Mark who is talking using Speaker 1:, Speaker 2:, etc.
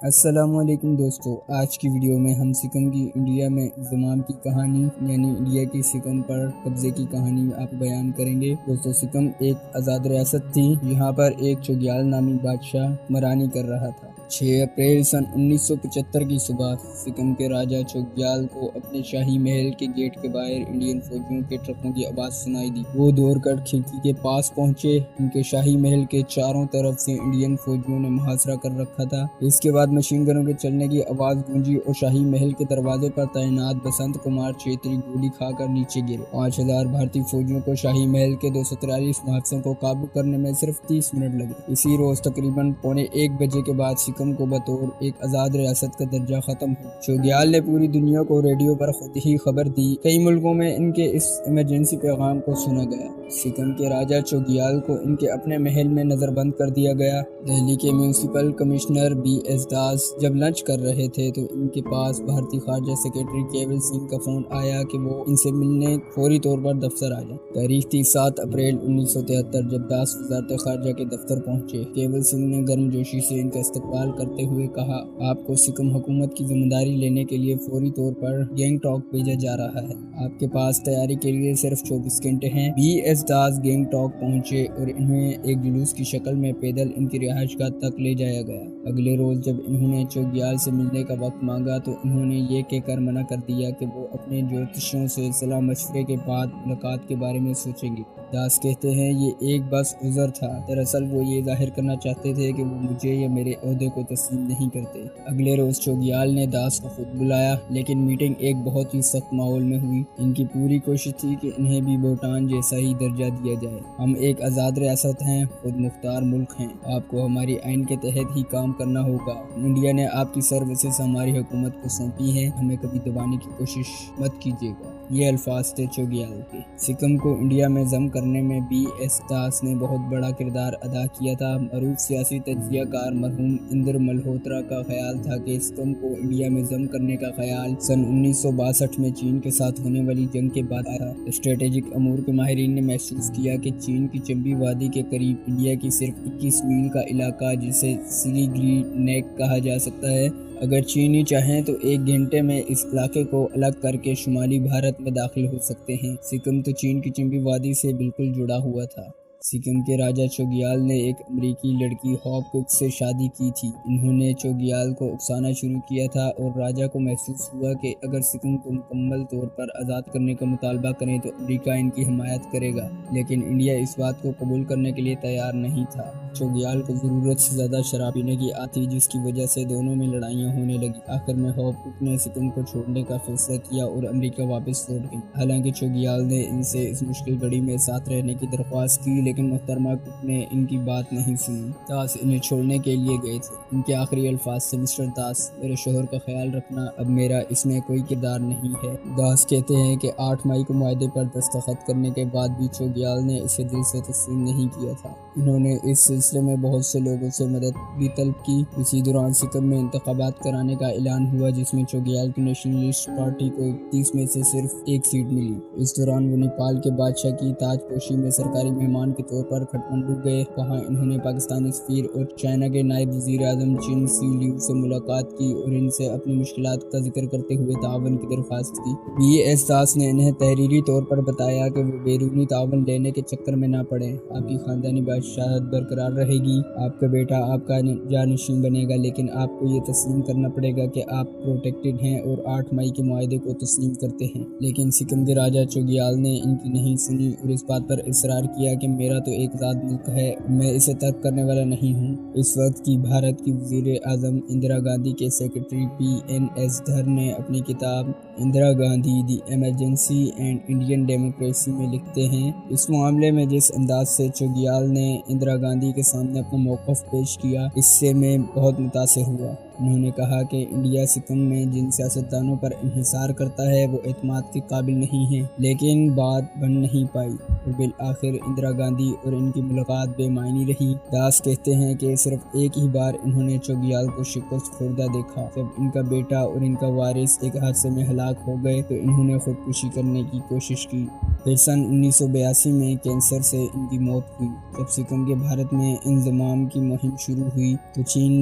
Speaker 1: السلام علیکم دوستو، آج کی ویڈیو میں ہم سکم کی انڈیا میں انضمام کی کہانی یعنی انڈیا کی سکم پر قبضے کی کہانی آپ کو بیان کریں گے۔ دوستو، سکم ایک آزاد ریاست تھی، یہاں پر ایک چوگیال نامی بادشاہ حکمرانی کر رہا تھا۔ 6 اپریل سن 1975 کی صبح سکم کے راجہ چوگیال کو اپنے شاہی محل کے گیٹ کے باہر انڈین فوجیوں کے ٹرکوں کی آواز سنائی دی۔ وہ دوڑ کر کھڑکی کے پاس پہنچے۔ ان کے شاہی محل کے چاروں طرف سے انڈین فوجیوں نے محاصرہ کر رکھا تھا۔ اس کے بعد مشین گنوں کے چلنے کی آواز گونجی اور شاہی محل کے دروازے پر تعینات بسنت کمار چھیتری گولی کھا کر نیچے گرے۔ 5000 بھارتی فوجیوں کو شاہی محل کے 243 محافظوں کو قابو کرنے میں صرف 30 منٹ لگے۔ اسی روز تقریباً 1:15 بجے کے بعد سکم کو بطور ایک آزاد ریاست کا درجہ ختم ہوا۔ چوگیال نے پوری دنیا کو ریڈیو پر خود ہی خبر دی۔ کئی ملکوں میں ان کے اس ایمرجنسی پیغام کو سنا گیا۔ سکم کے راجہ چوگیال کو ان کے اپنے محل میں نظر بند کر دیا گیا۔ دہلی کے میونسپل کمشنر BS داس جب لنچ کر رہے تھے تو ان کے پاس بھارتی خارجہ سیکرٹری کیول سنگھ کا فون آیا کہ وہ ان سے ملنے فوری طور پر دفتر آ جائیں۔ تاریخ تھی 7 اپریل 1973 جب داس وزارت خارجہ کے دفتر پہنچے۔ کیول سنگھ نے گرم جوشی سے ان کا استقبال کرتے ہوئے کہا، آپ کو سکم حکومت کی ذمہ داری لینے کے لیے فوری طور پر گینگ ٹاک بھیجا جا رہا ہے۔ آپ کے پاس تیاری کے لیے صرف 24 گھنٹے ہیں۔ BS داس گینگ ٹاک پہنچے اور انہیں ایک جلوس کی شکل میں پیدل ان کی رہائش گاہ تک لے جایا گیا۔ اگلے روز جب انہوں نے چوگیال سے ملنے کا وقت مانگا تو انہوں نے یہ کہہ کر منع کر دیا کہ وہ اپنے جوتشیوں سے صلاح مشورے کے بعد ملاقات کے بارے میں سوچیں گے۔ داس کہتے ہیں، یہ ایک بس عذر تھا۔ دراصل وہ یہ ظاہر کرنا چاہتے تھے کہ وہ مجھے یا میرے عہدے کو تسلیم نہیں کرتے۔ اگلے روز چوگیال نے داس کو خود بلایا، لیکن میٹنگ ایک بہت ہی سخت ماحول میں ہوئی۔ ان کی پوری کوشش تھی کہ انہیں بھی بھوٹان جیسا ہی درجہ دیا جائے۔ ہم ایک آزاد ریاست ہیں، خود مختار ملک ہیں، آپ کو ہماری آئین کے تحت ہی کام کرنا ہوگا۔ انڈیا نے آپ کی سروسز ہماری حکومت کو سونپی ہیں، ہمیں کبھی دبانے کی کوشش مت کیجیے گا۔ یہ الفاظ تھے چوگیال کے۔ سکم کو انڈیا میں ضم کرنے میں BS داس نے بہت بڑا کردار ادا کیا تھا۔ معروف سیاسی تجزیہ کار مرحوم اندر ملہوترا کا خیال تھا کہ سکم کو انڈیا میں ضم کرنے کا خیال سن 1962 میں چین کے ساتھ ہونے والی جنگ کے بعد آیا۔ اسٹریٹجک امور کے ماہرین نے محسوس کیا کہ چین کی چمبی وادی کے قریب انڈیا کی صرف 21 میل کا علاقہ جسے سلیگری نیک کہا جا سکتا ہے، اگر چینی چاہیں تو 1 گھنٹے میں اس علاقے کو الگ کر کے شمالی بھارت میں داخل ہو سکتے ہیں۔ سکم تو چین کی چمبی وادی سے بالکل جڑا ہوا تھا۔ سکم کے راجہ چوگیال نے ایک امریکی لڑکی ہوپ کک سے شادی کی تھی۔ انہوں نے چوگیال کو اکسانا شروع کیا تھا اور راجہ کو محسوس ہوا کہ اگر سکم کو مکمل طور پر آزاد کرنے کا مطالبہ کریں تو امریکہ ان کی حمایت کرے گا، لیکن انڈیا اس بات کو قبول کرنے کے لیے تیار نہیں تھا۔ چوگیال کو ضرورت سے زیادہ شراب پینے کی آتی، جس کی وجہ سے دونوں میں لڑائیاں ہونے لگی۔ آخر میں ہوپ کک نے سکم کو چھوڑنے کا فیصلہ کیا اور امریکہ واپس لوٹ گئی۔ حالانکہ چوگیال نے ان سے اس مشکل گھڑی میں ساتھ رہنے کی درخواست کی، لیکن محترمہ کک نے ان کی بات نہیں سنی۔ داس انہیں چھوڑنے کے لیے گئے تھے۔ ان کے آخری الفاظ سے، مسٹر داس، میرے شوہر کا خیال رکھنا، اب میرا اس میں کوئی کردار نہیں ہے۔ داس کہتے ہیں کہ 8 مئی کو معاہدے پر دستخط کرنے کے بعد بھی چوگیال نے اسے دل سے تسلیم نہیں کیا تھا۔ انہوں نے اس سلسلے میں بہت سے لوگوں سے مدد بھی طلب کی۔ اسی دوران سکم میں انتخابات کرانے کا اعلان ہوا، جس میں چوگیال کی نیشنلسٹ پارٹی کو 30 میں سے صرف 1 سیٹ ملی۔ اس دوران وہ نیپال کے بادشاہ کی تاج پوشی میں سرکاری مہمان کے طور پر کھٹمنڈو گئے۔ وہاں انہوں نے پاکستانی سفیر اور چائنا کے نائب وزیر اعظم چن سی لیو سے ملاقات کی اور ان سے اپنی مشکلات کا ذکر کرتے ہوئے تعاون کی درخواست کی۔ BS داس نے انہیں تحریری طور پر بتایا کہ وہ بیرونی تعاون لینے کے چکر میں نہ پڑیں۔ آپ کی خاندانی بادشاہت برقرار رہے گی، آپ کا بیٹا آپ کا جانشین بنے گا، لیکن آپ کو یہ تسلیم کرنا پڑے گا کہ آپ پروٹیکٹڈ ہیں اور 8 مئی کے معاہدے کو تسلیم کرتے ہیں۔ لیکن سکم کے راجہ چوگیال نے ان کی نہیں سنی اور اس بات پر اصرار کیا کہ میرا تو ایک آزاد ملک ہے، میں اسے ترک کرنے والا نہیں ہوں۔ اس وقت کی بھارت کی وزیر اعظم اندرا گاندھی کے سیکرٹری PNS دھر نے اپنی کتاب اندرا گاندھی دی ایمرجنسی اینڈ انڈین ڈیموکریسی میں لکھتے ہیں، اس معاملے میں جس انداز سے چوگیال نے اندرا گاندھی کے سامنے اپنا موقف پیش کیا، اس سے میں بہت متاثر ہوا۔ انہوں نے کہا کہ انڈیا سکم میں جن سیاستدانوں پر انحصار کرتا ہے وہ اعتماد کے قابل نہیں ہیں، لیکن بات بن نہیں پائی اور بالآخر اندرا گاندھی اور ان کی ملاقات بے معنی رہی۔ داس کہتے ہیں کہ صرف ایک ہی بار انہوں نے چوگیال کو شکست خوردہ دیکھا۔ جب ان کا بیٹا اور ان کا وارث ایک حادثے میں ہلاک ہو گئے تو انہوں نے خودکشی کرنے کی کوشش کی۔ پھر سن 1982 میں کینسر سے ان کی موت ہوئی۔ جب سکم کے بھارت میں انضمام کی مہم شروع ہوئی تو چین